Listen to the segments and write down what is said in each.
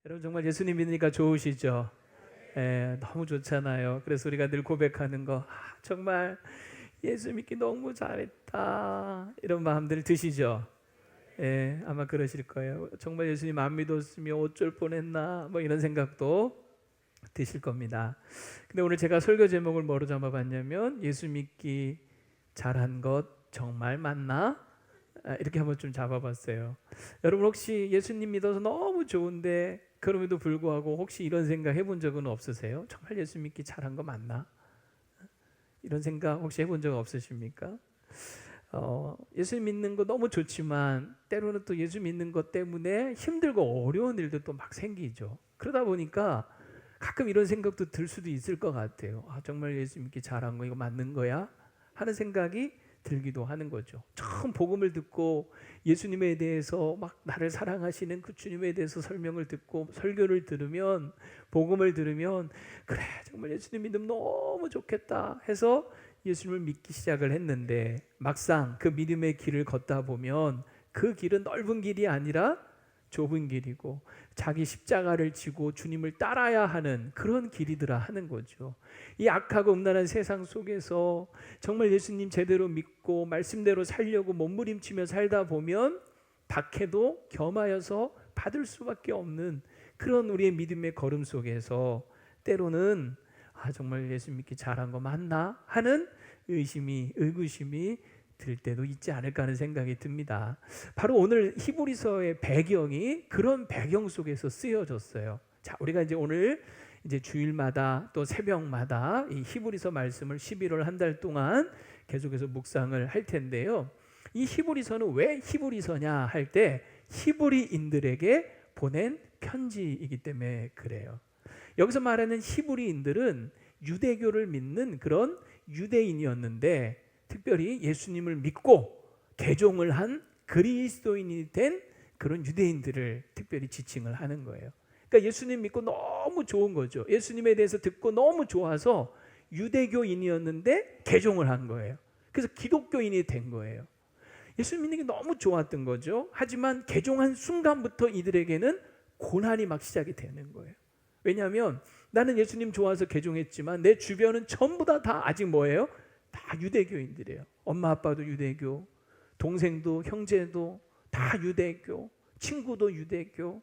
여러분 정말 예수님 믿으니까 좋으시죠? 너무 좋잖아요. 그래서 우리가 늘 고백하는 거 정말 예수 믿기 너무 잘했다 이런 마음들 드시죠? 아마 그러실 거예요. 정말 예수님 안 믿었으면 어쩔 뻔했나 뭐 이런 생각도 드실 겁니다. 근데 오늘 제가 설교 제목을 뭐로 잡아봤냐면 예수 믿기 잘한 것 정말 맞나? 이렇게 한번 좀 잡아봤어요. 여러분 혹시 예수님 믿어서 너무 좋은데 그럼에도 불구하고 혹시 이런 생각 해본 적은 없으세요? 정말 예수 믿기 잘한 거 맞나? 이런 생각 혹시 해본 적 없으십니까? 예수 믿는 거 너무 좋지만 때로는 또 예수 믿는 것 때문에 힘들고 어려운 일도 또 막 생기죠. 그러다 보니까 가끔 이런 생각도 들 수도 있을 것 같아요. 정말 예수 믿기 잘한 거 이거 맞는 거야? 하는 생각이 들기도 하는 거죠. 처음 복음을 듣고 예수님에 대해서 막 나를 사랑하시는 그 주님에 대해서 설명을 듣고 설교를 들으면 복음을 들으면 그래 정말 예수님 믿으면 너무 좋겠다 해서 예수님을 믿기 시작을 했는데 막상 그 믿음의 길을 걷다 보면 그 길은 넓은 길이 아니라 좁은 길이고 자기 십자가를 지고 주님을 따라야 하는 그런 길이더라 하는 거죠. 이 악하고 음란한 세상 속에서 정말 예수님 제대로 믿고 말씀대로 살려고 몸부림치며 살다 보면 박해도 겸하여서 받을 수밖에 없는 그런 우리의 믿음의 걸음 속에서 때로는 정말 예수 믿기 잘한 거 맞나 하는 의구심이 들 때도 있지 않을까 하는 생각이 듭니다. 바로 오늘 히브리서의 배경이 그런 배경 속에서 쓰여졌어요. 자, 우리가 이제 오늘 이제 주일마다 또 새벽마다 이 히브리서 말씀을 11월 한 달 동안 계속해서 묵상을 할 텐데요. 이 히브리서는 왜 히브리서냐 할 때 히브리인들에게 보낸 편지이기 때문에 그래요. 여기서 말하는 히브리인들은 유대교를 믿는 그런 유대인이었는데 특별히 예수님을 믿고 개종을 한 그리스도인이 된 그런 유대인들을 특별히 지칭을 하는 거예요. 그러니까 예수님 믿고 너무 좋은 거죠. 예수님에 대해서 듣고 너무 좋아서 유대교인이었는데 개종을 한 거예요. 그래서 기독교인이 된 거예요. 예수 믿는 게 너무 좋았던 거죠. 하지만 개종한 순간부터 이들에게는 고난이 막 시작이 되는 거예요. 왜냐하면 나는 예수님 좋아서 개종했지만 내 주변은 전부 다 아직 뭐예요? 다 유대교인들이에요. 엄마 아빠도 유대교, 동생도 형제도 다 유대교, 친구도 유대교,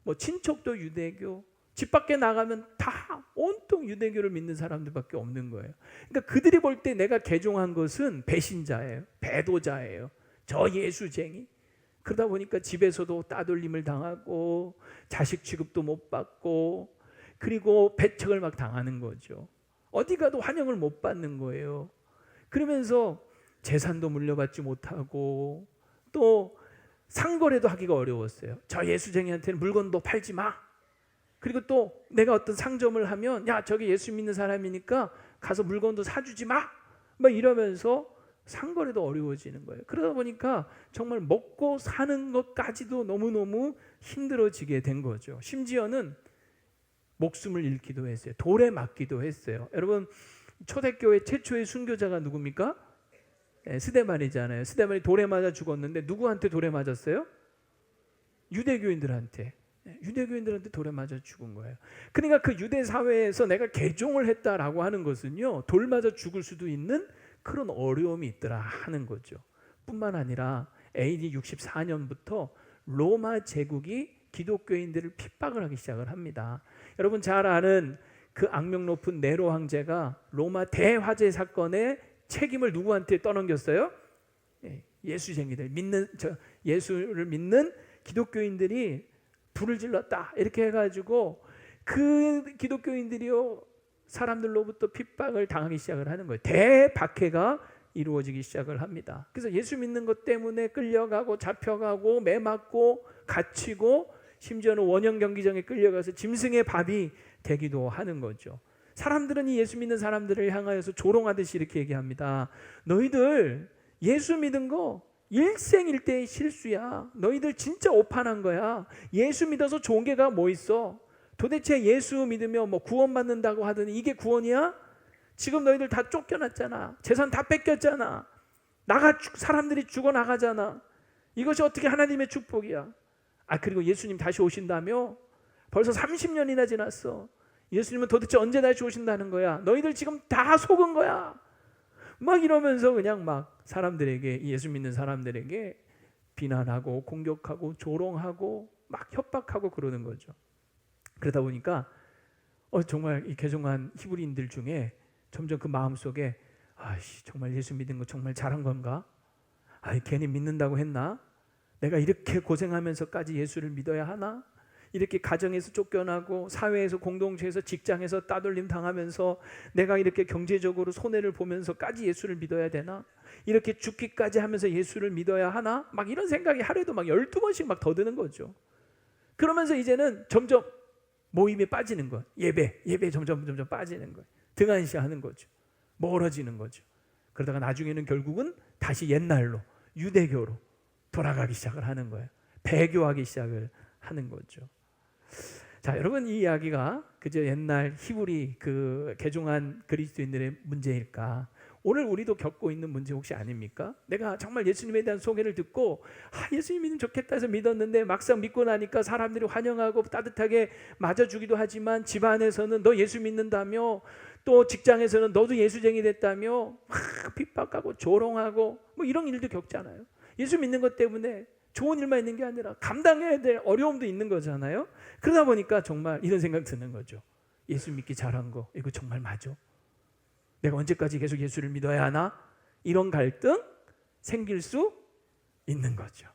뭐 친척도 유대교, 집 밖에 나가면 다 온통 유대교를 믿는 사람들밖에 없는 거예요. 그러니까 그들이 볼 때 내가 개종한 것은 배신자예요, 배도자예요, 저 예수쟁이. 그러다 보니까 집에서도 따돌림을 당하고 자식 취급도 못 받고 그리고 배척을 막 당하는 거죠. 어디 가도 환영을 못 받는 거예요. 그러면서 재산도 물려받지 못하고 또 상거래도 하기가 어려웠어요. 저 예수쟁이한테는 물건도 팔지 마. 그리고 또 내가 어떤 상점을 하면 야 저기 예수 믿는 사람이니까 가서 물건도 사주지 마. 막 이러면서 상거래도 어려워지는 거예요. 그러다 보니까 정말 먹고 사는 것까지도 너무너무 힘들어지게 된 거죠. 심지어는 목숨을 잃기도 했어요. 돌에 맞기도 했어요. 여러분 초대교회 최초의 순교자가 누굽니까? 스데반이잖아요. 스데반이 돌에 맞아 죽었는데 누구한테 돌에 맞았어요? 유대교인들한테. 유대교인들한테 돌에 맞아 죽은 거예요. 그러니까 그 유대 사회에서 내가 개종을 했다라고 하는 것은요, 돌 맞아 죽을 수도 있는 그런 어려움이 있더라 하는 거죠. 뿐만 아니라 AD 64년부터 로마 제국이 기독교인들을 핍박을 하기 시작을 합니다. 여러분 잘 아는 그 악명 높은 네로 황제가 로마 대화재 사건의 책임을 누구한테 떠넘겼어요? 예수쟁이들 예수를 믿는 기독교인들이 불을 질렀다 이렇게 해가지고 그 기독교인들이요 사람들로부터 핍박을 당하기 시작을 하는 거예요. 대박해가 이루어지기 시작을 합니다. 그래서 예수 믿는 것 때문에 끌려가고 잡혀가고 매맞고 갇히고 심지어는 원형 경기장에 끌려가서 짐승의 밥이 되기도 하는 거죠. 사람들은 이 예수 믿는 사람들을 향하여서 조롱하듯이 이렇게 얘기합니다. 너희들 예수 믿은 거 일생일대의 실수야. 너희들 진짜 오판한 거야. 예수 믿어서 좋은 게가 뭐 있어? 도대체 예수 믿으면 뭐 구원받는다고 하더니 이게 구원이야? 지금 너희들 다 쫓겨났잖아. 재산 다 뺏겼잖아. 사람들이 죽어나가잖아. 이것이 어떻게 하나님의 축복이야? 그리고 예수님 다시 오신다며? 벌써 30년이나 지났어. 예수님은 도대체 언제 다시 오신다는 거야? 너희들 지금 다 속은 거야. 막 이러면서 그냥 막 사람들에게, 예수 믿는 사람들에게 비난하고 공격하고 조롱하고 막 협박하고 그러는 거죠. 그러다 보니까 정말 이 개종한 히브리인들 중에 점점 그 마음속에 정말 예수 믿는 거 정말 잘한 건가? 괜히 믿는다고 했나? 내가 이렇게 고생하면서까지 예수를 믿어야 하나? 이렇게 가정에서 쫓겨나고 사회에서, 공동체에서, 직장에서 따돌림 당하면서 내가 이렇게 경제적으로 손해를 보면서까지 예수를 믿어야 되나? 이렇게 죽기까지 하면서 예수를 믿어야 하나? 막 이런 생각이 하루에도 막 12번씩 막 더 드는 거죠. 그러면서 이제는 점점 모임에 빠지는 거예요. 예배 점점 빠지는 거예요. 등한시하는 거죠. 멀어지는 거죠. 그러다가 나중에는 결국은 다시 옛날로, 유대교로 돌아가기 시작을 하는 거예요. 배교하기 시작을 하는 거죠. 자, 여러분, 이 이야기가 그저 옛날 히브리 그 개종한 그리스도인들의 문제일까? 오늘 우리도 겪고 있는 문제 혹시 아닙니까? 내가 정말 예수님에 대한 소개를 듣고 예수님 믿으면 좋겠다 해서 믿었는데 막상 믿고 나니까 사람들이 환영하고 따뜻하게 맞아주기도 하지만 집안에서는 너 예수 믿는다며, 또 직장에서는 너도 예수쟁이 됐다며 막 핍박하고 조롱하고 뭐 이런 일도 겪잖아요. 예수 믿는 것 때문에 좋은 일만 있는 게 아니라 감당해야 될 어려움도 있는 거잖아요. 그러다 보니까 정말 이런 생각 드는 거죠. 예수 믿기 잘한 거 이거 정말 맞아? 내가 언제까지 계속 예수를 믿어야 하나? 이런 갈등 생길 수 있는 거죠.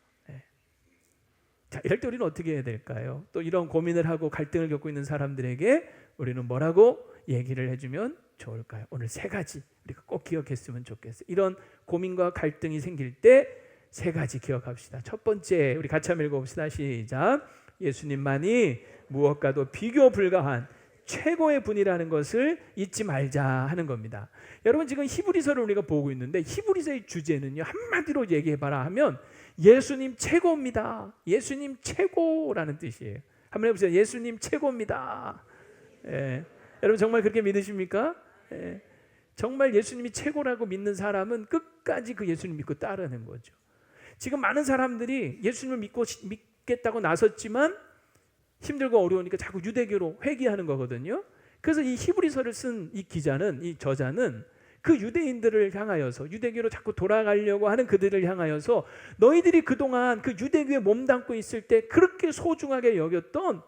자, 이럴 때 우리는 어떻게 해야 될까요? 또 이런 고민을 하고 갈등을 겪고 있는 사람들에게 우리는 뭐라고 얘기를 해주면 좋을까요? 오늘 3가지 우리가 꼭 기억했으면 좋겠어요. 이런 고민과 갈등이 생길 때 3가지 기억합시다. 첫 번째, 우리 같이 한번 읽어봅시다. 시작. 예수님만이 무엇과도 비교 불가한 최고의 분이라는 것을 잊지 말자 하는 겁니다. 여러분, 지금 히브리서를 우리가 보고 있는데 히브리서의 주제는요, 한마디로 얘기해봐라 하면 예수님 최고입니다. 예수님 최고라는 뜻이에요. 한번 해보세요. 예수님 최고입니다. 여러분 정말 그렇게 믿으십니까? 정말 예수님이 최고라고 믿는 사람은 끝까지 그 예수님 믿고 따르는 거죠. 지금 많은 사람들이 예수님을 믿겠다고 나섰지만 힘들고 어려우니까 자꾸 유대교로 회귀하는 거거든요. 그래서 이 히브리서를 쓴 이 기자는, 이 저자는 그 유대인들을 향하여서, 유대교로 자꾸 돌아가려고 하는 그들을 향하여서 너희들이 그동안 그 유대교에 몸담고 있을 때 그렇게 소중하게 여겼던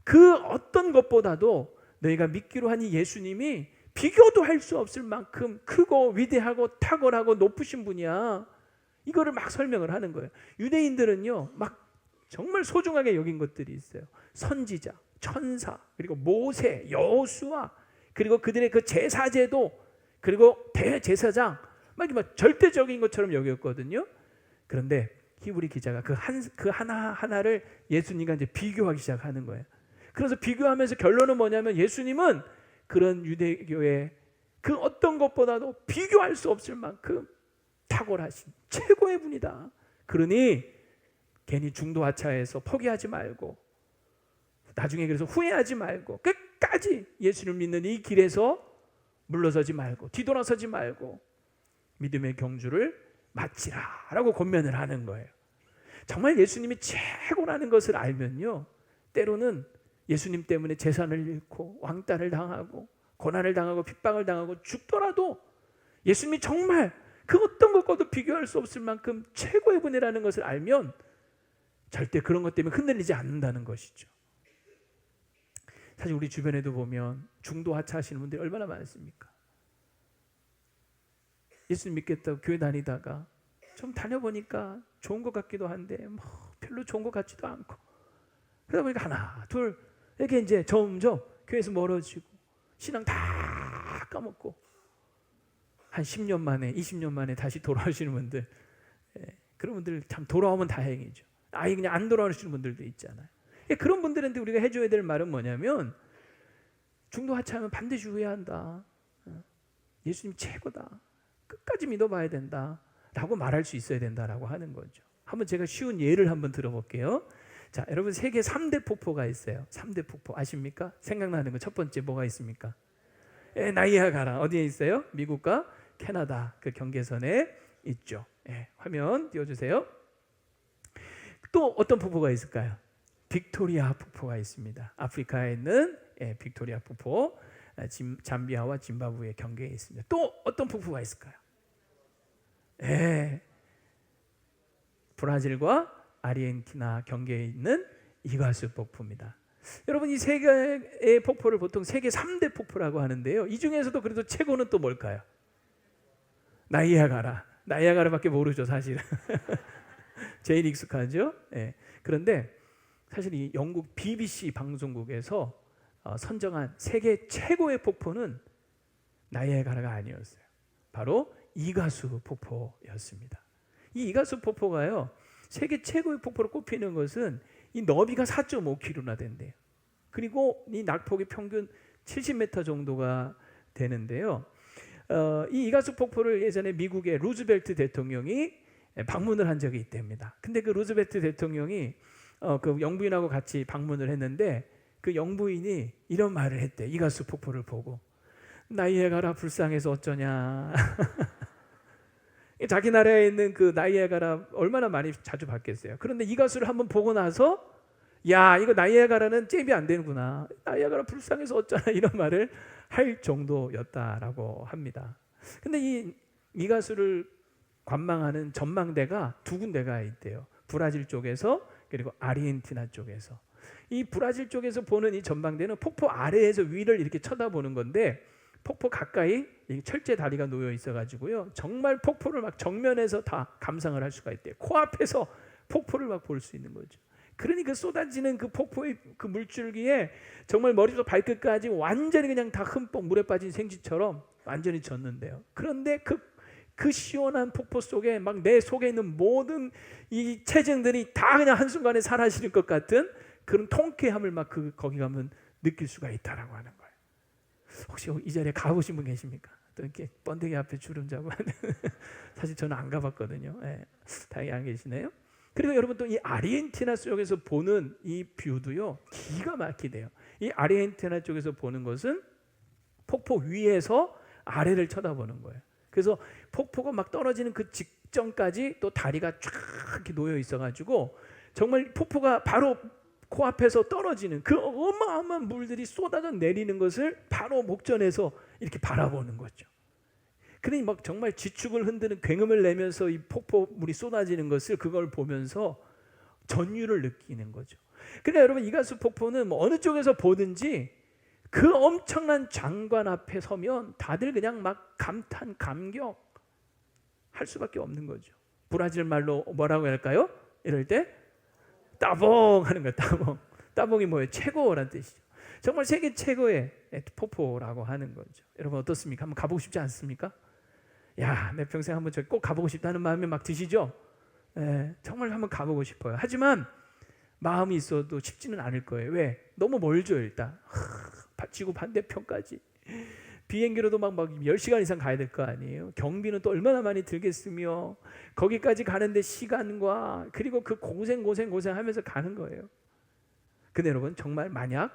그 어떤 것보다도 너희가 믿기로 한 이 예수님이 비교도 할 수 없을 만큼 크고 위대하고 탁월하고 높으신 분이야. 이거를 막 설명을 하는 거예요. 유대인들은요, 막 정말 소중하게 여긴 것들이 있어요. 선지자, 천사, 그리고 모세, 여호수아, 그리고 그들의 그 제사제도, 그리고 대제사장, 막 절대적인 것처럼 여겼거든요. 그런데 히브리 기자가 그 하나하나를 예수님과 이제 비교하기 시작하는 거예요. 그래서 비교하면서 결론은 뭐냐면 예수님은 그런 유대교의 그 어떤 것보다도 비교할 수 없을 만큼 탁월하신 최고의 분이다. 그러니 괜히 중도하차해서 포기하지 말고, 나중에 그래서 후회하지 말고 끝까지 예수를 믿는 이 길에서 물러서지 말고 뒤돌아서지 말고 믿음의 경주를 마치라라고 권면을 하는 거예요. 정말 예수님이 최고라는 것을 알면요, 때로는 예수님 때문에 재산을 잃고 왕따를 당하고 고난을 당하고 핍박을 당하고 죽더라도 예수님이 정말 그 어떤 것과도 비교할 수 없을 만큼 최고의 분이라는 것을 알면 절대 그런 것 때문에 흔들리지 않는다는 것이죠. 사실 우리 주변에도 보면 중도 하차하시는 분들이 얼마나 많습니까? 예수님 믿겠다고 교회 다니다가 좀 다녀보니까 좋은 것 같기도 한데 뭐 별로 좋은 것 같지도 않고, 그러다 보니까 하나 둘 이렇게 이제 점점 교회에서 멀어지고 신앙 다 까먹고 한 10년 만에 20년 만에 다시 돌아오시는 분들, 그런 분들 참 돌아오면 다행이죠. 아예 그냥 안 돌아오시는 분들도 있잖아요. 그런 분들한테 우리가 해줘야 될 말은 뭐냐면, 중도 하차하면 반드시 후회한다. 예수님 최고다. 끝까지 믿어봐야 된다. 라고 말할 수 있어야 된다라고 하는 거죠. 한번 제가 쉬운 예를 한번 들어볼게요. 자, 여러분 세계 3대 폭포가 있어요. 3대 폭포 아십니까? 생각나는 거 첫 번째 뭐가 있습니까? 나이아가라. 어디에 있어요? 미국과 캐나다 그 경계선에 있죠. 화면 띄워주세요. 또 어떤 폭포가 있을까요? 빅토리아 폭포가 있습니다. 아프리카에 있는 빅토리아 폭포, 잠비아와 짐바브웨 경계에 있습니다. 또 어떤 폭포가 있을까요? 브라질과 아르헨티나 경계에 있는 이과수 폭포입니다. 여러분, 이 세 개의 폭포를 보통 세계 3대 폭포라고 하는데요. 이 중에서도 그래도 최고는 또 뭘까요? 나이아가라밖에 모르죠, 사실은. 제일 익숙하죠. 그런데 사실 이 영국 BBC 방송국에서 선정한 세계 최고의 폭포는 나이아가라가 아니었어요. 바로 이과수 폭포였습니다. 이 이과수 폭포가요, 세계 최고의 폭포로 꼽히는 것은 이 너비가 4.5km나 된대요. 그리고 이 낙폭이 평균 70m 정도가 되는데요. 이 이과수 폭포를 예전에 미국의 루즈벨트 대통령이 방문을 한 적이 있답니다. 근데 그 루즈벨트 대통령이 그 영부인하고 같이 방문을 했는데 그 영부인이 이런 말을 했대. 이과수 폭포를 보고, 나이아가라 불쌍해서 어쩌냐. 자기 나라에 있는 그 나이아가라 얼마나 많이 자주 봤겠어요. 그런데 이과수를 한번 보고 나서, 야, 이거 나이아가라는 잽이 안 되는구나, 나이아가라 불쌍해서 어쩌나, 이런 말을 할 정도였다라고 합니다. 근데 이과수를 관망하는 전망대가 두 군데가 있대요. 브라질 쪽에서 그리고 아르헨티나 쪽에서. 이 브라질 쪽에서 보는 이 전망대는 폭포 아래에서 위를 이렇게 쳐다보는 건데, 폭포 가까이 철제 다리가 놓여 있어가지고요, 정말 폭포를 막 정면에서 다 감상을 할 수가 있대요. 코앞에서 폭포를 막 볼 수 있는 거죠. 그러니 그 쏟아지는 그 폭포의 그 물줄기에 정말 머리부터 발끝까지 완전히 그냥 다 흠뻑 물에 빠진 생쥐처럼 완전히 젖는데요. 그런데 그 시원한 폭포 속에 막 내 속에 있는 모든 이 체증들이 다 그냥 한순간에 사라지는 것 같은 그런 통쾌함을 막 거기 가면 느낄 수가 있다라고 하는 거예요. 혹시 이 자리에 가보신 분 계십니까? 또 이렇게 번데기 앞에 주름 잡고 사실 저는 안 가봤거든요. 다행히 안 계시네요. 그리고 여러분, 또 이 아르헨티나 쪽에서 보는 이 뷰도요, 기가 막히대요. 이 아르헨티나 쪽에서 보는 것은 폭포 위에서 아래를 쳐다보는 거예요. 그래서 폭포가 막 떨어지는 그 직전까지 또 다리가 쫙 이렇게 놓여 있어가지고 정말 폭포가 바로 코앞에서 떨어지는 그 어마어마한 물들이 쏟아져 내리는 것을 바로 목전에서 이렇게 바라보는 거죠. 그러니 막 정말 지축을 흔드는 굉음을 내면서 이 폭포물이 쏟아지는 것을, 그걸 보면서 전율을 느끼는 거죠. 그러니까 여러분, 이과수 폭포는 뭐 어느 쪽에서 보든지 그 엄청난 장관 앞에 서면 다들 그냥 막 감탄, 감격 할 수밖에 없는 거죠. 브라질 말로 뭐라고 할까요? 이럴 때 따봉 하는 거예요. 따봉. 따봉이 뭐예요? 최고라는 뜻이죠. 정말 세계 최고의 폭포라고 하는 거죠. 여러분 어떻습니까? 한번 가보고 싶지 않습니까? 야, 내 평생 한번 저기 꼭 가보고 싶다는 마음이 막 드시죠? 정말 한번 가보고 싶어요. 하지만 마음이 있어도 쉽지는 않을 거예요. 왜? 너무 멀죠, 일단. 지구 반대편까지. 비행기로도 막 10시간 이상 가야 될 거 아니에요. 경비는 또 얼마나 많이 들겠으며, 거기까지 가는데 시간과 그리고 그 고생하면서 가는 거예요. 근데 여러분, 정말 만약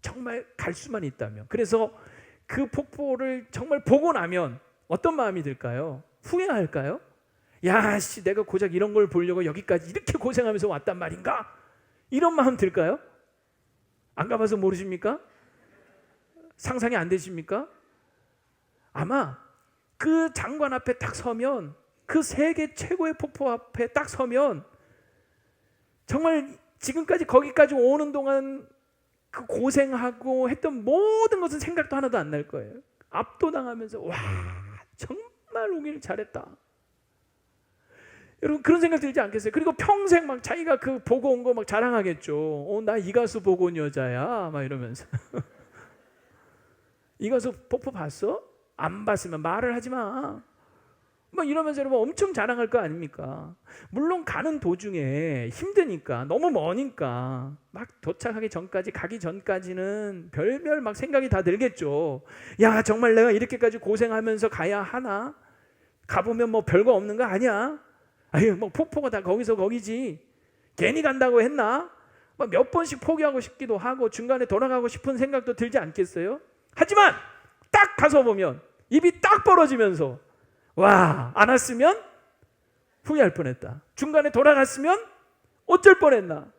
정말 갈 수만 있다면, 그래서 그 폭포를 정말 보고 나면 어떤 마음이 들까요? 후회할까요? 야, 내가 고작 이런 걸 보려고 여기까지 이렇게 고생하면서 왔단 말인가? 이런 마음 들까요? 안 가봐서 모르십니까? 상상이 안 되십니까? 아마 그 장관 앞에 딱 서면, 그 세계 최고의 폭포 앞에 딱 서면 정말 지금까지 거기까지 오는 동안 그 고생하고 했던 모든 것은 생각도 하나도 안 날 거예요. 압도당하면서 와, 정말 오길 잘했다. 여러분 그런 생각 들지 않겠어요? 그리고 평생 막 자기가 그 보고 온 거 막 자랑하겠죠. 나 이과수 보고 온 여자야 막 이러면서. 이과수 폭포 봤어? 안 봤으면 말을 하지 마. 막 이러면서 여러분 엄청 자랑할 거 아닙니까? 물론 가는 도중에 힘드니까, 너무 머니까 막 도착하기 전까지, 가기 전까지는 별별 막 생각이 다 들겠죠. 야, 정말 내가 이렇게까지 고생하면서 가야 하나? 가보면 뭐 별거 없는 거 아니야? 아유, 뭐 폭포가 다 거기서 거기지. 괜히 간다고 했나? 막 몇 번씩 포기하고 싶기도 하고 중간에 돌아가고 싶은 생각도 들지 않겠어요? 하지만 딱 가서 보면 입이 딱 벌어지면서, 와, 안 왔으면 후회할 뻔했다. 중간에 돌아갔으면 어쩔 뻔했나.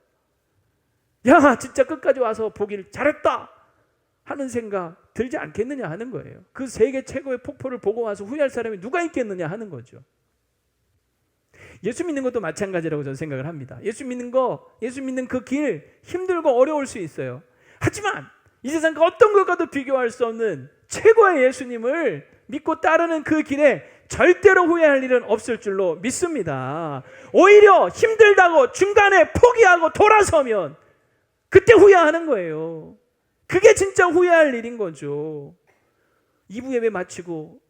야 진짜 끝까지 와서 보길 잘했다 하는 생각 들지 않겠느냐 하는 거예요. 그 세계 최고의 폭포를 보고 와서 후회할 사람이 누가 있겠느냐 하는 거죠. 예수 믿는 것도 마찬가지라고 저는 생각을 합니다. 예수 믿는 그 길 힘들고 어려울 수 있어요. 하지만 이 세상 그 어떤 것과도 비교할 수 없는 최고의 예수님을 믿고 따르는 그 길에 절대로 후회할 일은 없을 줄로 믿습니다. 오히려 힘들다고 중간에 포기하고 돌아서면 그때 후회하는 거예요. 그게 진짜 후회할 일인 거죠. 2부 예배 마치고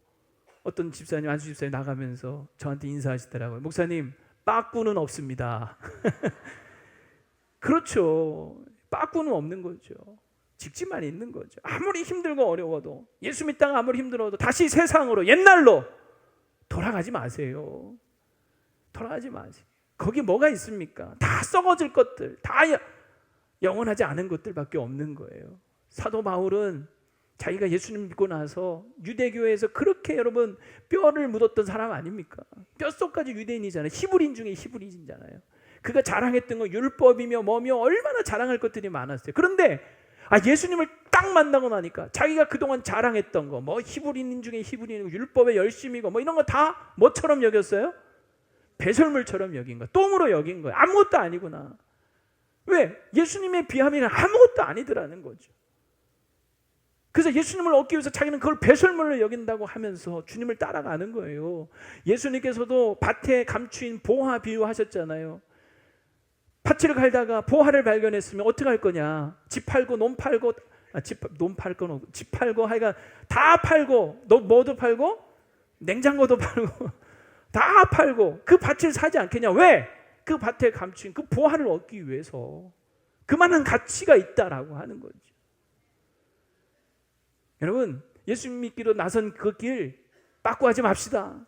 어떤 집사님, 안수 집사님 나가면서 저한테 인사하시더라고요. 목사님, 빠꾸는 없습니다. 그렇죠. 빠꾸는 없는 거죠. 직지만 있는 거죠. 아무리 힘들고 어려워도, 예수 믿다가 아무리 힘들어도 다시 세상으로, 옛날로 돌아가지 마세요. 돌아가지 마세요. 거기 뭐가 있습니까? 다 썩어질 것들, 다 영원하지 않은 것들밖에 없는 거예요. 사도 바울은 자기가 예수님 믿고 나서 유대교회에서 그렇게 여러분 뼈를 묻었던 사람 아닙니까? 뼛속까지 유대인이잖아요. 히브리인 중에 히브리인이잖아요. 그가 자랑했던 건 율법이며 뭐며 얼마나 자랑할 것들이 많았어요. 그런데 예수님을 딱 만나고 나니까 자기가 그동안 자랑했던 거, 뭐 히브리인 중에 히브리인이고 율법에 열심이고 뭐 이런 거 다 뭐처럼 여겼어요? 배설물처럼 여긴 거, 똥으로 여긴 거예요. 아무것도 아니구나. 왜? 예수님에 비하면 아무것도 아니더라는 거죠. 그래서 예수님을 얻기 위해서 자기는 그걸 배설물로 여긴다고 하면서 주님을 따라가는 거예요. 예수님께서도 밭에 감추인 보화 비유하셨잖아요. 밭을 갈다가 보화를 발견했으면 어떻게 할 거냐? 집 팔고 논 팔고 집 팔고 하여간 다 팔고, 너 뭐도 팔고 냉장고도 팔고 다 팔고 그 밭을 사지 않겠냐? 왜? 그 밭에 감추인 그 보화를 얻기 위해서 그만한 가치가 있다라고 하는 거죠. 여러분, 예수 믿기로 나선 그 길 빠꾸하지 맙시다.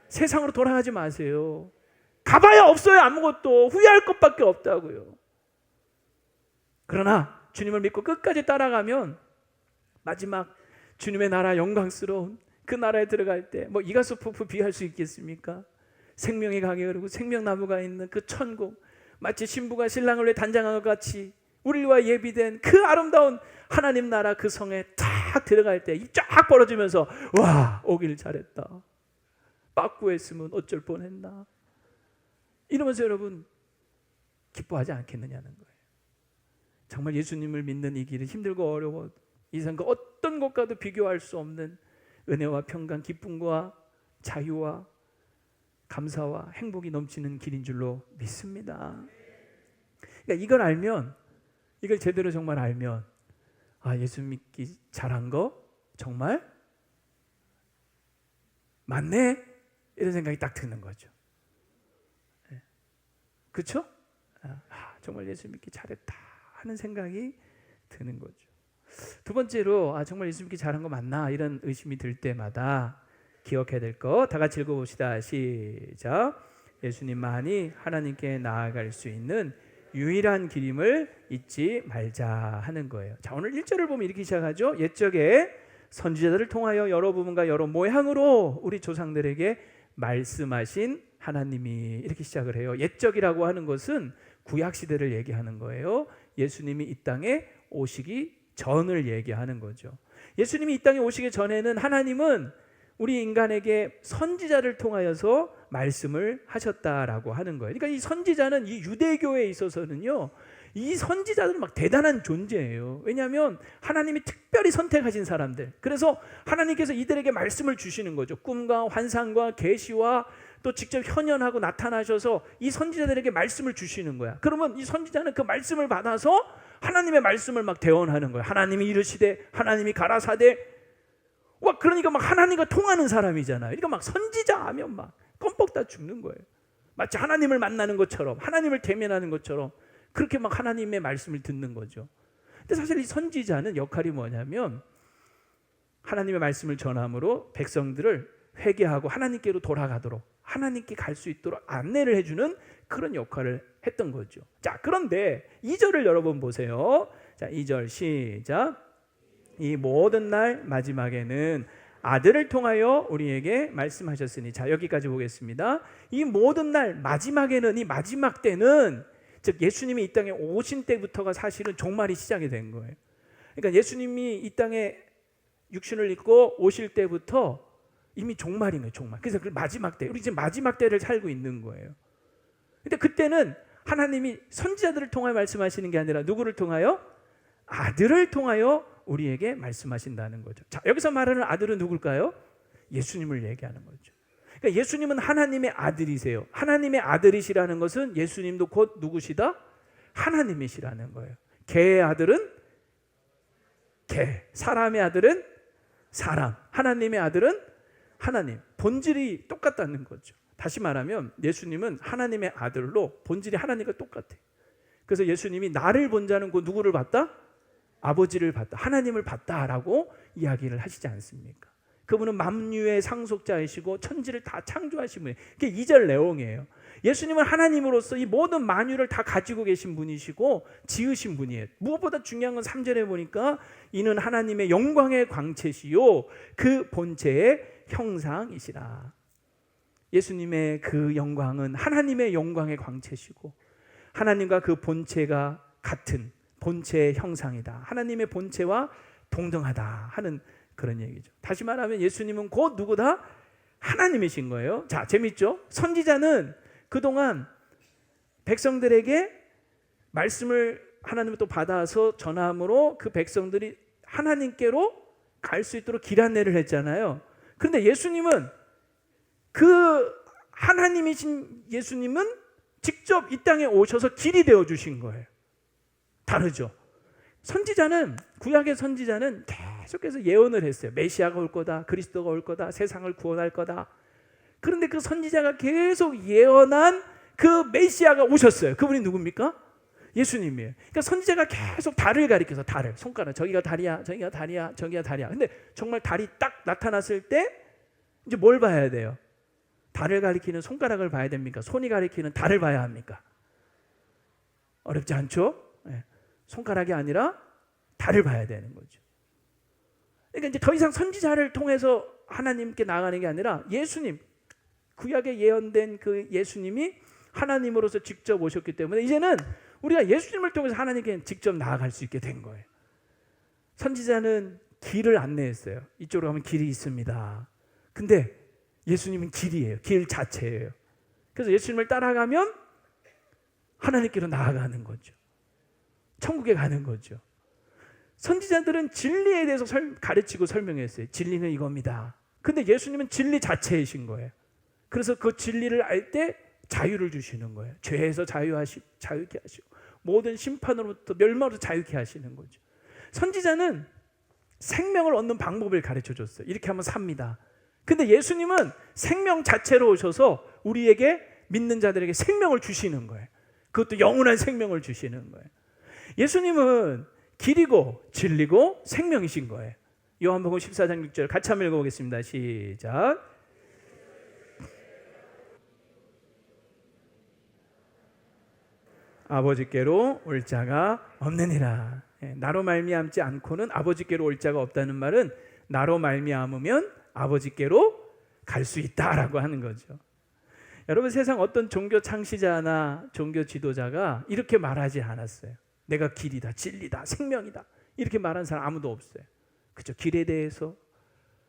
세상으로 돌아가지 마세요. 가봐야 없어요. 아무것도 후회할 것밖에 없다고요. 그러나 주님을 믿고 끝까지 따라가면 마지막 주님의 나라 영광스러운 그 나라에 들어갈 때 뭐 이가수 폭포 비할 수 있겠습니까? 생명의 강이 흐르고 생명나무가 있는 그 천국, 마치 신부가 신랑을 위해 단장한 것 같이 우리와 예비된 그 아름다운 하나님 나라 그 성에 딱 들어갈 때 입 쫙 벌어지면서 와, 오길 잘했다. 빠꾸했으면 어쩔 뻔했나. 이러면서 여러분 기뻐하지 않겠느냐는 거예요. 정말 예수님을 믿는 이 길은 힘들고 어려워 이 세상 그 어떤 것과도 비교할 수 없는 은혜와 평강, 기쁨과 자유와 감사와 행복이 넘치는 길인 줄로 믿습니다. 그러니까 이걸 알면, 이걸 제대로 정말 알면 예수 믿기 잘한 거 정말 맞네? 이런 생각이 딱 드는 거죠. 그렇죠? 정말 예수 믿기 잘했다 하는 생각이 드는 거죠. 두 번째로 정말 예수 믿기 잘한 거 맞나 이런 의심이 들 때마다 기억해야 될 거 다 같이 읽어봅시다. 시작. 예수님만이 하나님께 나아갈 수 있는 유일한 길임을 잊지 말자 하는 거예요. 자, 오늘 1절을 보면 이렇게 시작하죠. 옛적에 선지자들을 통하여 여러 부분과 여러 모양으로 우리 조상들에게 말씀하신 하나님이, 이렇게 시작을 해요. 옛적이라고 하는 것은 구약시대를 얘기하는 거예요. 예수님이 이 땅에 오시기 전을 얘기하는 거죠. 예수님이 이 땅에 오시기 전에는 하나님은 우리 인간에게 선지자를 통하여서 말씀을 하셨다라고 하는 거예요. 그러니까 이 선지자는 이 유대교에 있어서는요, 이 선지자들은 막 대단한 존재예요. 왜냐하면 하나님이 특별히 선택하신 사람들, 그래서 하나님께서 이들에게 말씀을 주시는 거죠. 꿈과 환상과 계시와 또 직접 현현하고 나타나셔서 이 선지자들에게 말씀을 주시는 거야. 그러면 이 선지자는 그 말씀을 받아서 하나님의 말씀을 막 대언하는 거야. 하나님이 이르시되, 하나님이 가라사대. 와, 그러니까 막 하나님과 통하는 사람이잖아요. 그러니까 막 선지자 하면 막 껌뻑 다 죽는 거예요. 마치 하나님을 만나는 것처럼, 하나님을 대면하는 것처럼 그렇게 막 하나님의 말씀을 듣는 거죠. 근데 사실 이 선지자는 역할이 뭐냐면 하나님의 말씀을 전함으로 백성들을 회개하고 하나님께로 돌아가도록, 하나님께 갈 수 있도록 안내를 해주는 그런 역할을 했던 거죠. 자, 그런데 2절을 여러분 보세요. 자, 2절 시작. 이 모든 날 마지막에는 아들을 통하여 우리에게 말씀하셨으니. 자, 여기까지 보겠습니다. 이 모든 날 마지막에는, 이 마지막 때는 즉 예수님이 이 땅에 오신 때부터가 사실은 종말이 시작이 된 거예요. 그러니까 예수님이 이 땅에 육신을 입고 오실 때부터 이미 종말인 거예요. 종말. 그래서 그 마지막 때, 우리 지금 마지막 때를 살고 있는 거예요. 근데 그때는 하나님이 선지자들을 통하여 말씀하시는 게 아니라 누구를 통하여? 아들을 통하여 우리에게 말씀하신다는 거죠. 자, 여기서 말하는 아들은 누굴까요? 예수님을 얘기하는 거죠. 그러니까 예수님은 하나님의 아들이세요. 하나님의 아들이시라는 것은 예수님도 곧 누구시다? 하나님이시라는 거예요. 개의 아들은 개, 사람의 아들은 사람, 하나님의 아들은 하나님. 본질이 똑같다는 거죠. 다시 말하면 예수님은 하나님의 아들로 본질이 하나님과 똑같아요. 그래서 예수님이 나를 본 자는 곧 누구를 봤다? 아버지를 봤다, 하나님을 봤다라고 이야기를 하시지 않습니까? 그분은 만유의 상속자이시고 천지를 다 창조하신 분이에요. 그게 2절 내용이에요. 예수님은 하나님으로서 이 모든 만유를 다 가지고 계신 분이시고 지으신 분이에요. 무엇보다 중요한 건 3절에 보니까 이는 하나님의 영광의 광채시요 그 본체의 형상이시라. 예수님의 그 영광은 하나님의 영광의 광채시고 하나님과 그 본체가 같은 본체의 형상이다. 하나님의 본체와 동등하다 하는 그런 얘기죠. 다시 말하면 예수님은 곧 누구다? 하나님이신 거예요. 자, 재밌죠? 선지자는 그동안 백성들에게 말씀을 하나님부터 받아서 전함으로 그 백성들이 하나님께로 갈 수 있도록 길 안내를 했잖아요. 그런데 예수님은 그 하나님이신 예수님은 직접 이 땅에 오셔서 길이 되어 주신 거예요. 다르죠. 선지자는, 구약의 선지자는 계속해서 예언을 했어요. 메시아가 올 거다, 그리스도가 올 거다, 세상을 구원할 거다. 그런데 그 선지자가 계속 예언한 그 메시아가 오셨어요. 그분이 누굽니까? 예수님이에요. 그러니까 선지자가 계속 달을 가리켜서, 달을, 손가락, 저기가 달이야, 저기가 달이야, 저기가 달이야. 근데 정말 달이 딱 나타났을 때 이제 뭘 봐야 돼요? 달을 가리키는 손가락을 봐야 됩니까? 손이 가리키는 달을 봐야 합니까? 어렵지 않죠? 네. 손가락이 아니라 달을 봐야 되는 거죠. 그러니까 이제 더 이상 선지자를 통해서 하나님께 나아가는 게 아니라 예수님, 구약에 예언된 그 예수님이 하나님으로서 직접 오셨기 때문에 이제는 우리가 예수님을 통해서 하나님께 직접 나아갈 수 있게 된 거예요. 선지자는 길을 안내했어요. 이쪽으로 가면 길이 있습니다. 근데 예수님은 길이에요. 길 자체예요. 그래서 예수님을 따라가면 하나님께로 나아가는 거죠. 천국에 가는 거죠. 선지자들은 진리에 대해서 가르치고 설명했어요. 진리는 이겁니다. 근데 예수님은 진리 자체이신 거예요. 그래서 그 진리를 알 때 자유를 주시는 거예요. 죄에서 자유케 하시고 모든 심판으로부터 멸망으로 자유케 하시는 거죠. 선지자는 생명을 얻는 방법을 가르쳐 줬어요. 이렇게 하면 삽니다. 근데 예수님은 생명 자체로 오셔서 우리에게, 믿는 자들에게 생명을 주시는 거예요. 그것도 영원한 생명을 주시는 거예요. 예수님은 길이고 진리고 생명이신 거예요. 요한복음 14장 6절 같이 한번 읽어보겠습니다. 시작. 아버지께로 올 자가 없느니라. 나로 말미암지 않고는 아버지께로 올 자가 없다는 말은 나로 말미암으면 아버지께로 갈 수 있다라고 하는 거죠. 여러분, 세상 어떤 종교 창시자나 종교 지도자가 이렇게 말하지 않았어요. 내가 길이다, 진리다, 생명이다 이렇게 말하는 사람 아무도 없어요. 그렇죠? 길에 대해서,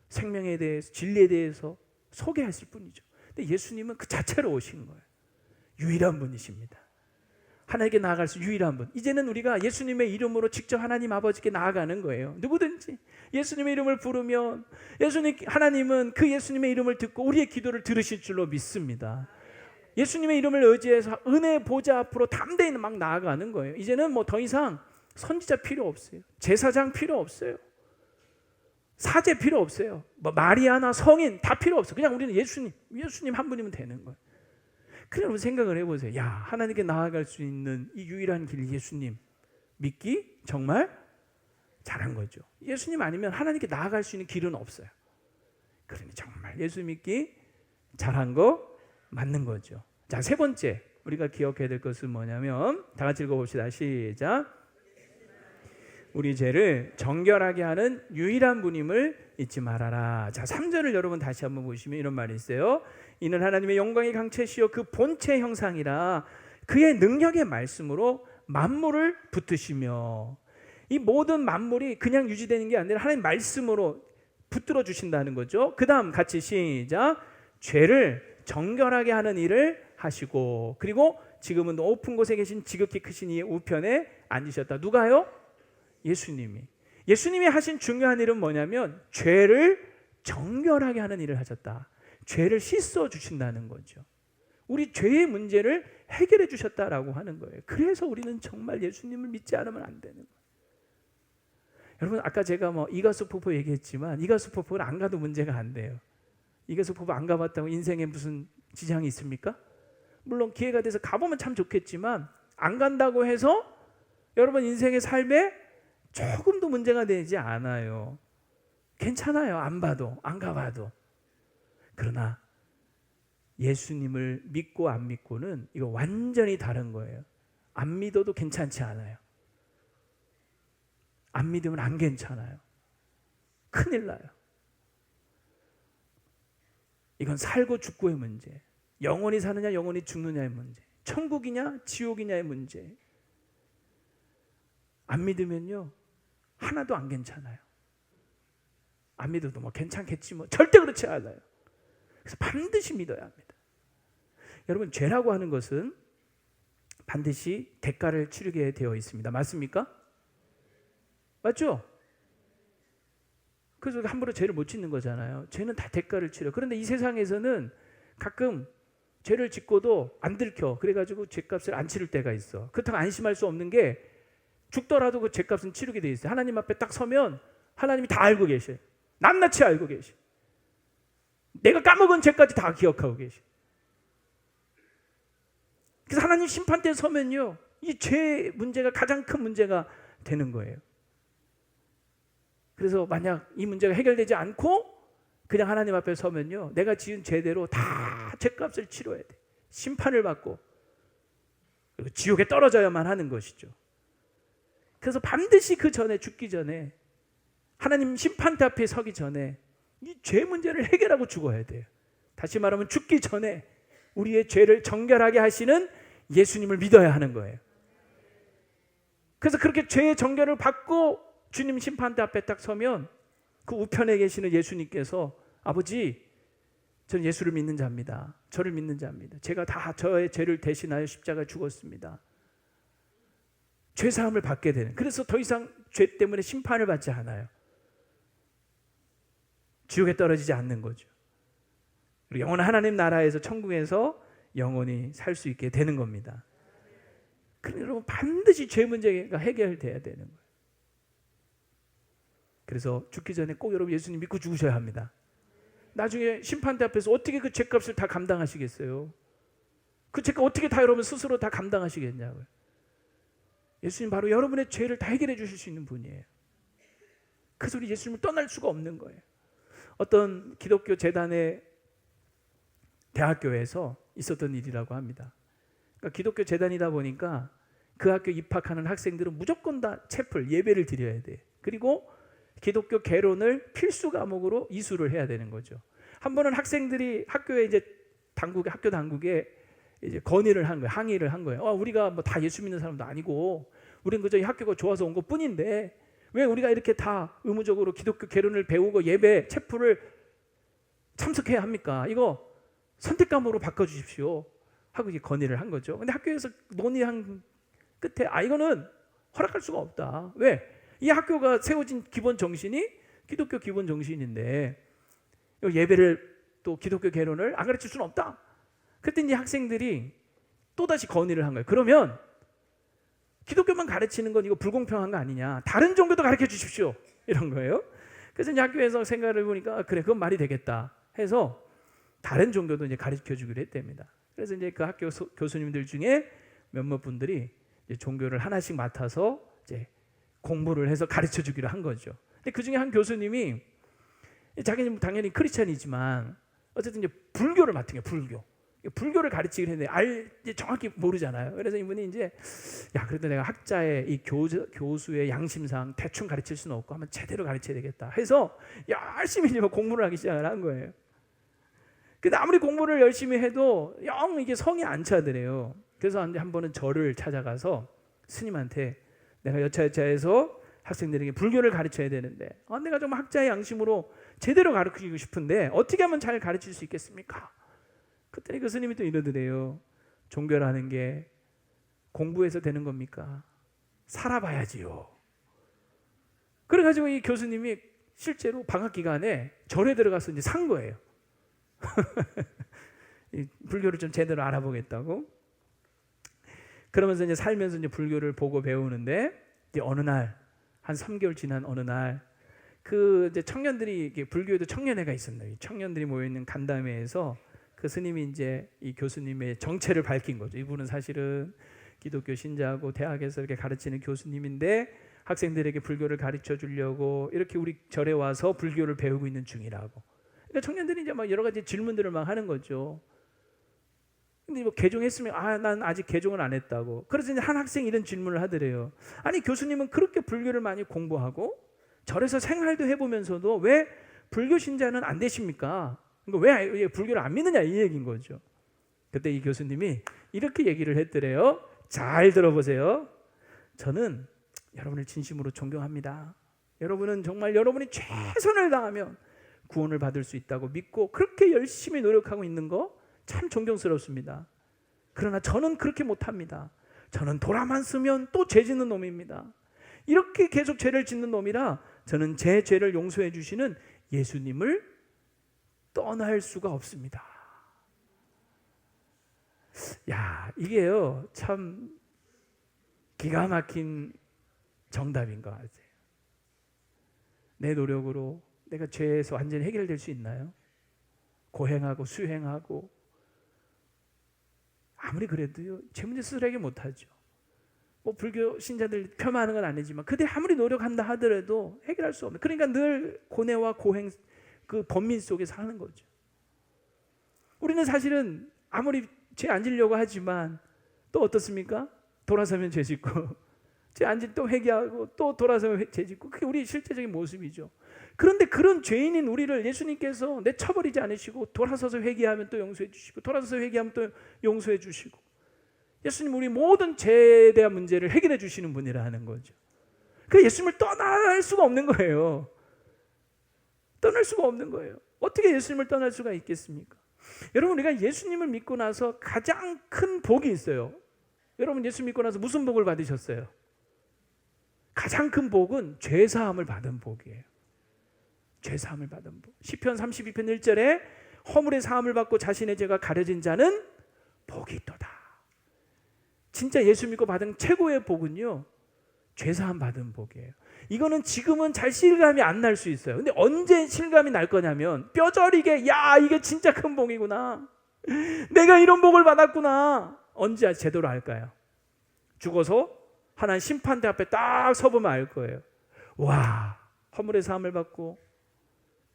생명에 대해서, 진리에 대해서 소개했을 뿐이죠. 근데 예수님은 그 자체로 오신 거예요. 유일한 분이십니다. 하나님께 나아갈 수 유일한 분. 이제는 우리가 예수님의 이름으로 직접 하나님 아버지께 나아가는 거예요. 누구든지 예수님의 이름을 부르면 하나님은 그 예수님의 이름을 듣고 우리의 기도를 들으실 줄로 믿습니다. 예수님의 이름을 의지해서 은혜 보좌 앞으로 담대히 막 나아가는 거예요. 이제는 뭐 더 이상 선지자 필요 없어요. 제사장 필요 없어요. 사제 필요 없어요. 뭐 마리아나 성인 다 필요 없어요. 그냥 우리는 예수님 한 분이면 되는 거예요. 그래, 여러분 생각을 해보세요. 야, 하나님께 나아갈 수 있는 이 유일한 길 예수님 믿기 정말 잘한 거죠. 예수님 아니면 하나님께 나아갈 수 있는 길은 없어요. 그러니 정말 예수 믿기 잘한 거 맞는 거죠. 자, 세 번째 우리가 기억해야 될 것은 뭐냐면 다 같이 읽어봅시다. 시작. 우리 죄를 정결하게 하는 유일한 분임을 잊지 말아라. 자, 3절을 여러분 다시 한번 보시면 이런 말이 있어요. 이는 하나님의 영광의 강체시요 그 본체 형상이라. 그의 능력의 말씀으로 만물을 붙드시며, 이 모든 만물이 그냥 유지되는 게 아니라 하나님 말씀으로 붙들어 주신다는 거죠. 그 다음 같이 시작. 죄를 정결하게 하는 일을 하시고, 그리고 지금은 높은 곳에 계신 지극히 크신 이의 우편에 앉으셨다. 누가요? 예수님이. 예수님이 하신 중요한 일은 뭐냐면 죄를 정결하게 하는 일을 하셨다. 죄를 씻어 주신다는 거죠. 우리 죄의 문제를 해결해 주셨다라고 하는 거예요. 그래서 우리는 정말 예수님을 믿지 않으면 안 되는 거예요. 여러분, 아까 제가 이가수 폭포 얘기했지만 이가수 폭포를 안 가도 문제가 안 돼요. 이가수 폭포 안 가봤다고 인생에 무슨 지장이 있습니까? 물론 기회가 돼서 가보면 참 좋겠지만 안 간다고 해서 여러분 인생의 삶에 조금도 문제가 되지 않아요. 괜찮아요. 안 봐도, 안 가봐도. 그러나 예수님을 믿고 안 믿고는 이거 완전히 다른 거예요. 안 믿어도 괜찮지 않아요. 안 믿으면 안 괜찮아요. 큰일 나요. 이건 살고 죽고의 문제, 영원히 사느냐 영원히 죽느냐의 문제, 천국이냐 지옥이냐의 문제. 안 믿으면요 하나도 안 괜찮아요. 안 믿어도 괜찮겠지 절대 그렇지 않아요. 그래서 반드시 믿어야 합니다. 여러분, 죄라고 하는 것은 반드시 대가를 치르게 되어 있습니다. 맞습니까? 맞죠? 그래서 함부로 죄를 못 짓는 거잖아요. 죄는 다 대가를 치러. 그런데 이 세상에서는 가끔 죄를 짓고도 안 들켜. 그래가지고 죄값을 안 치를 때가 있어. 그렇다고 안심할 수 없는 게 죽더라도 그 죄값은 치르게 돼 있어요. 하나님 앞에 딱 서면 하나님이 다 알고 계셔요. 낱낱이 알고 계셔. 내가 까먹은 죄까지 다 기억하고 계셔. 그래서 하나님 심판대에 서면요 이 죄 문제가 가장 큰 문제가 되는 거예요. 그래서 만약 이 문제가 해결되지 않고 그냥 하나님 앞에 서면요 내가 지은 죄대로 다 죄값을 치러야 돼. 심판을 받고 그리고 지옥에 떨어져야만 하는 것이죠. 그래서 반드시 그 전에, 죽기 전에, 하나님 심판대 앞에 서기 전에 이 죄 문제를 해결하고 죽어야 돼요. 다시 말하면 죽기 전에 우리의 죄를 정결하게 하시는 예수님을 믿어야 하는 거예요. 그래서 그렇게 죄의 정결을 받고 주님 심판대 앞에 딱 서면 그 우편에 계시는 예수님께서 아버지, 저는 예수를 믿는 자입니다. 저를 믿는 자입니다. 제가 다 저의 죄를 대신하여 십자가에 죽었습니다. 죄사함을 받게 되는, 그래서 더 이상 죄 때문에 심판을 받지 않아요. 지옥에 떨어지지 않는 거죠. 그리고 영원한 하나님 나라에서, 천국에서 영원히 살 수 있게 되는 겁니다. 그러니 여러분, 반드시 죄 문제가 해결돼야 되는 거예요. 그래서 죽기 전에 꼭 여러분 예수님 믿고 죽으셔야 합니다. 나중에 심판대 앞에서 어떻게 그 죄값을 다 감당하시겠어요? 그 죄값 어떻게 다 여러분 스스로 다 감당하시겠냐고요. 예수님 바로 여러분의 죄를 다 해결해 주실 수 있는 분이에요. 그래서 우리 예수님을 떠날 수가 없는 거예요. 어떤 기독교 재단의 대학교에서 있었던 일이라고 합니다. 그러니까 기독교 재단이다 보니까 그 학교 입학하는 학생들은 무조건 다 채플, 예배를 드려야 돼. 그리고 기독교 개론을 필수 과목으로 이수를 해야 되는 거죠. 한 번은 학생들이 학교에 이제 학교 당국에 이제 건의를 한 거예요. 항의를 한 거예요. 우리가 뭐 다 예수 믿는 사람도 아니고 우리는 그저 이 학교가 좋아서 온 것뿐인데 왜 우리가 이렇게 다 의무적으로 기독교 개론을 배우고 예배 채플을 참석해야 합니까? 이거 선택 과목으로 바꿔주십시오 하고 이제 건의를 한 거죠. 근데 학교에서 논의한 끝에 이거는 허락할 수가 없다. 왜? 이 학교가 세워진 기본 정신이 기독교 기본 정신인데 예배를 또 기독교 개론을 안 가르칠 수는 없다. 그때 이제 학생들이 또다시 건의를 한 거예요. 그러면 기독교만 가르치는 건 이거 불공평한 거 아니냐. 다른 종교도 가르쳐 주십시오. 이런 거예요. 그래서 이제 학교에서 생각을 해보니까 그래, 그건 말이 되겠다 해서 다른 종교도 이제 가르쳐 주기로 했답니다. 그래서 이제 그 학교 교수님들 중에 몇몇 분들이 이제 종교를 하나씩 맡아서 이제 공부를 해서 가르쳐 주기로 한 거죠. 근데 그 중에 한 교수님이 자기는 당연히 크리스찬이지만 어쨌든 이제 불교를 맡은 거예요. 불교를 가르치긴 했는데 이제 정확히 모르잖아요. 그래서 이분이 이제 그래도 내가 학자의 이 교수의 양심상 대충 가르칠 수는 없고 한번 제대로 가르쳐야 되겠다 해서 열심히 이제 공부를 하기 시작을 한 거예요. 근데 아무리 공부를 열심히 해도 영 이게 성이 안 차더래요. 그래서 한 번은 절을 찾아가서 스님한테 내가 여차여차해서 학생들에게 불교를 가르쳐야 되는데 내가 좀 학자의 양심으로 제대로 가르치고 싶은데 어떻게 하면 잘 가르칠 수 있겠습니까? 그때 그 스님이 또 이러더래요. 종교라는 게 공부해서 되는 겁니까? 살아봐야지요. 그래가지고 이 교수님이 실제로 방학 기간에 절에 들어가서 이제 산 거예요. 불교를 좀 제대로 알아보겠다고. 그러면서 이제 살면서 이제 불교를 보고 배우는데 이제 어느 날 한 3개월 지난 어느 날 그 이제 청년들이 불교에도 청년회가 있었나요? 청년들이 모여 있는 간담회에서 그 스님이 이제 이 교수님의 정체를 밝힌 거죠. 이분은 사실은 기독교 신자고 대학에서 이렇게 가르치는 교수님인데 학생들에게 불교를 가르쳐 주려고 이렇게 우리 절에 와서 불교를 배우고 있는 중이라고. 그러니까 청년들이 이제 막 여러 가지 질문들을 막 하는 거죠. 근데 뭐 개종했으면 난 아직 개종을 안 했다고. 그래서 이제 한 학생이 이런 질문을 하더래요. 아니 교수님은 그렇게 불교를 많이 공부하고 절에서 생활도 해보면서도 왜 불교 신자는 안 되십니까? 그러니까 왜 불교를 안 믿느냐 이 얘기인 거죠. 그때 이 교수님이 이렇게 얘기를 했더래요. 잘 들어보세요. 저는 여러분을 진심으로 존경합니다. 여러분은 정말 여러분이 최선을 다하면 구원을 받을 수 있다고 믿고 그렇게 열심히 노력하고 있는 거 참 존경스럽습니다. 그러나 저는 그렇게 못합니다. 저는 도라만 쓰면 또 죄 짓는 놈입니다. 이렇게 계속 죄를 짓는 놈이라 저는 제 죄를 용서해 주시는 예수님을 떠날 수가 없습니다. 야, 이게요 참 기가 막힌 정답인 것 같아요. 내 노력으로 내가 죄에서 완전히 해결될 수 있나요? 고행하고 수행하고 아무리 그래도요 죄 문제 스스로 해결 못하죠. 뭐 불교 신자들 폄하하는 건 아니지만 그들 아무리 노력한다 하더라도 해결할 수 없는, 그러니까 늘 고뇌와 고행 그 번민 속에 사는 거죠. 우리는 사실은 아무리 죄 안 지려고 하지만 또 어떻습니까? 돌아서면 죄 짓고 죄 안 질 또 회개하고 또 돌아서면 죄 짓고, 그게 우리 실제적인 모습이죠. 그런데 그런 죄인인 우리를 예수님께서 내쳐버리지 않으시고 돌아서서 회개하면 또 용서해 주시고 돌아서서 회개하면 또 용서해 주시고, 예수님 우리 모든 죄에 대한 문제를 해결해 주시는 분이라는 거죠. 그 예수님을 떠날 수가 없는 거예요. 떠날 수가 없는 거예요. 어떻게 예수님을 떠날 수가 있겠습니까? 여러분, 우리가 예수님을 믿고 나서 가장 큰 복이 있어요. 여러분, 예수 믿고 나서 무슨 복을 받으셨어요? 가장 큰 복은 죄사함을 받은 복이에요. 죄사함을 받은 복. 시편 32편 1절에 허물의 사함을 받고 자신의 죄가 가려진 자는 복이 있도다. 진짜 예수 믿고 받은 최고의 복은요, 죄사함 받은 복이에요. 이거는 지금은 잘 실감이 안 날 수 있어요. 근데 언제 실감이 날 거냐면 뼈저리게, 야, 이게 진짜 큰 복이구나, 내가 이런 복을 받았구나, 언제 제대로 알까요? 죽어서 하나님 심판대 앞에 딱 서보면 알 거예요. 와, 허물의 사함을 받고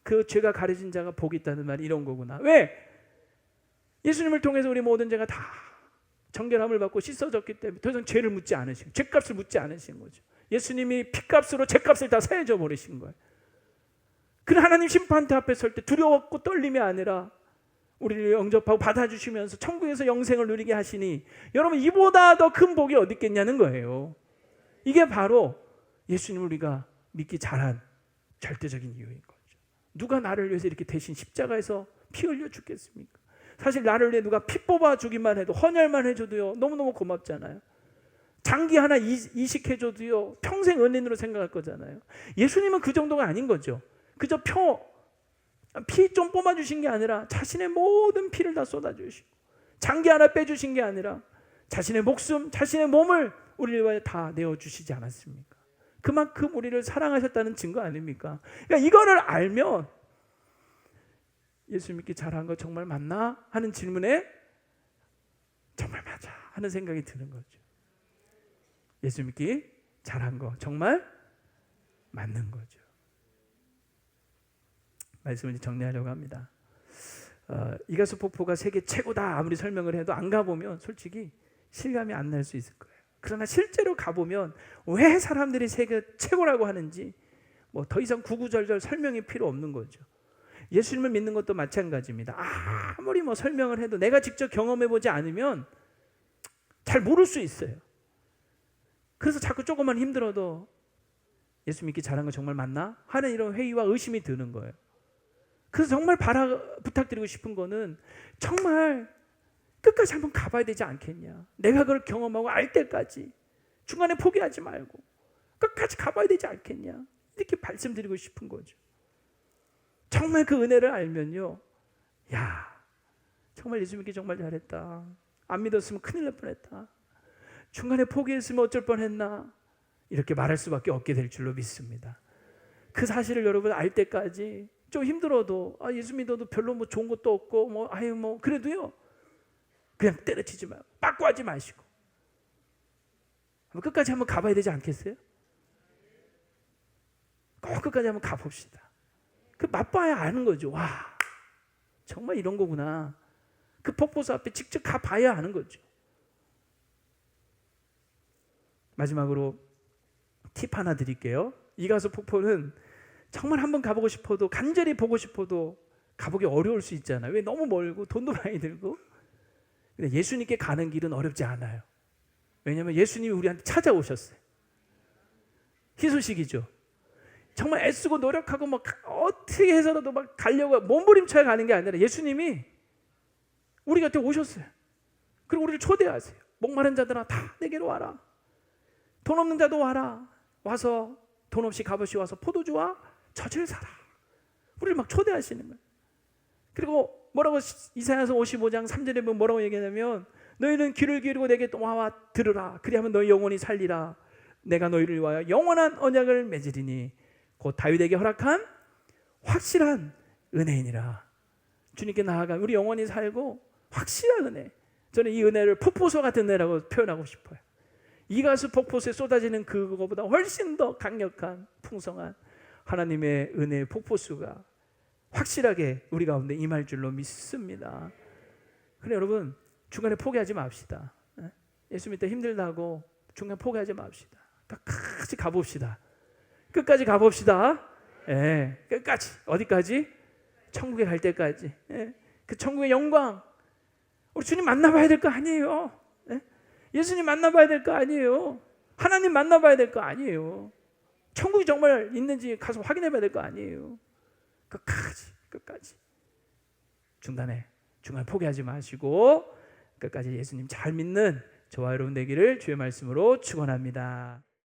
그 죄가 가려진 자가 복이 있다는 말이 이런 거구나. 왜? 예수님을 통해서 우리 모든 죄가 다 정결함을 받고 씻어졌기 때문에 더 이상 죄를 묻지 않으신, 죄값을 묻지 않으신 거죠. 예수님이 피값으로 죄값을 다 사해져 버리신 거예요. 그래, 하나님 심판대 앞에 설 때 두려웠고 떨림이 아니라 우리를 영접하고 받아주시면서 천국에서 영생을 누리게 하시니, 여러분, 이보다 더 큰 복이 어디 있겠냐는 거예요. 이게 바로 예수님을 우리가 믿기 잘한 절대적인 이유인 거죠. 누가 나를 위해서 이렇게 대신 십자가에서 피 흘려 죽겠습니까? 사실 나를 위해 누가 피 뽑아 주기만 해도, 헌혈만 해줘도요 너무너무 고맙잖아요. 장기 하나 이식해줘도요 평생 은인으로 생각할 거잖아요. 예수님은 그 정도가 아닌 거죠. 그저 피 좀 뽑아주신 게 아니라 자신의 모든 피를 다 쏟아주시고, 장기 하나 빼주신 게 아니라 자신의 목숨, 자신의 몸을 우리를 위해 다 내어주시지 않았습니까? 그만큼 우리를 사랑하셨다는 증거 아닙니까? 그러니까 이거를 알면 예수 믿기 잘한 거 정말 맞나? 하는 질문에 정말 맞아 하는 생각이 드는 거죠. 예수 믿기 잘한 거 정말 맞는 거죠. 말씀을 이제 정리하려고 합니다. 이가수 폭포가 세계 최고다 아무리 설명을 해도 안 가보면 솔직히 실감이 안 날 수 있을 거예요. 그러나 실제로 가보면 왜 사람들이 세계 최고라고 하는지 뭐 더 이상 구구절절 설명이 필요 없는 거죠. 예수님을 믿는 것도 마찬가지입니다. 아무리 뭐 설명을 해도 내가 직접 경험해보지 않으면 잘 모를 수 있어요. 그래서 자꾸 조금만 힘들어도 예수 믿기 잘한 거 정말 맞나? 하는 이런 회의와 의심이 드는 거예요. 그래서 정말 부탁드리고 싶은 거는 정말 끝까지 한번 가봐야 되지 않겠냐. 내가 그걸 경험하고 알 때까지 중간에 포기하지 말고 끝까지 가봐야 되지 않겠냐. 이렇게 말씀드리고 싶은 거죠. 정말 그 은혜를 알면요, 야, 정말 예수 믿기 정말 잘했다. 안 믿었으면 큰일 날 뻔했다. 중간에 포기했으면 어쩔 뻔했나. 이렇게 말할 수밖에 없게 될 줄로 믿습니다. 그 사실을 여러분 알 때까지 좀 힘들어도 예수 믿어도 별로 뭐 좋은 것도 없고 그래도요, 그냥 때려치지 말고 빠꾸하지 마시고 끝까지 한번 가봐야 되지 않겠어요? 꼭 끝까지 한번 가봅시다. 그 맛봐야 아는 거죠. 와, 정말 이런 거구나. 그 폭포수 앞에 직접 가봐야 아는 거죠. 마지막으로 팁 하나 드릴게요. 이가수 폭포는 정말 한번 가보고 싶어도, 간절히 보고 싶어도 가보기 어려울 수 있잖아요. 왜? 너무 멀고 돈도 많이 들고. 근데 예수님께 가는 길은 어렵지 않아요. 왜냐하면 예수님이 우리한테 찾아오셨어요. 희소식이죠. 정말 애쓰고 노력하고 막 어떻게 해서라도 막 가려고 몸부림쳐야 가는 게 아니라 예수님이 우리 곁에 오셨어요. 그리고 우리를 초대하세요. 목마른 자들아 다 내게로 와라. 돈 없는 자도 와라. 와서 돈 없이 값없이 와서 포도주와 젖을 사라. 우리를 막 초대하시는 거예요. 그리고 뭐라고 이사야서 55장 3절에 보면 뭐라고 얘기하냐면, 너희는 귀를 기울이고 내게 와와 들으라. 그리하면 너희 영혼이 살리라. 내가 너희를 위하여 영원한 언약을 맺으리니 곧 다윗에게 허락한 확실한 은혜이니라. 주님께 나아가 우리 영혼이 살고 확실한 은혜. 저는 이 은혜를 폭포수 같은 은혜라고 표현하고 싶어요. 이가수 폭포수에 쏟아지는 그거보다 훨씬 더 강력한 풍성한 하나님의 은혜의 폭포수가 확실하게 우리 가운데 임할 줄로 믿습니다. 그래 여러분, 중간에 포기하지 맙시다. 예수 믿다 힘들다고 중간에 포기하지 맙시다. 끝까지 가봅시다. 끝까지 가봅시다. 끝까지. 어디까지? 천국에 갈 때까지. 그 천국의 영광, 우리 주님 만나봐야 될 거 아니에요. 예수님 만나봐야 될 거 아니에요. 하나님 만나봐야 될 거 아니에요. 천국이 정말 있는지 가서 확인해봐야 될 거 아니에요. 끝까지 중간에 포기하지 마시고 끝까지 예수님 잘 믿는 저와 여러분 되기를 주의 말씀으로 축원합니다.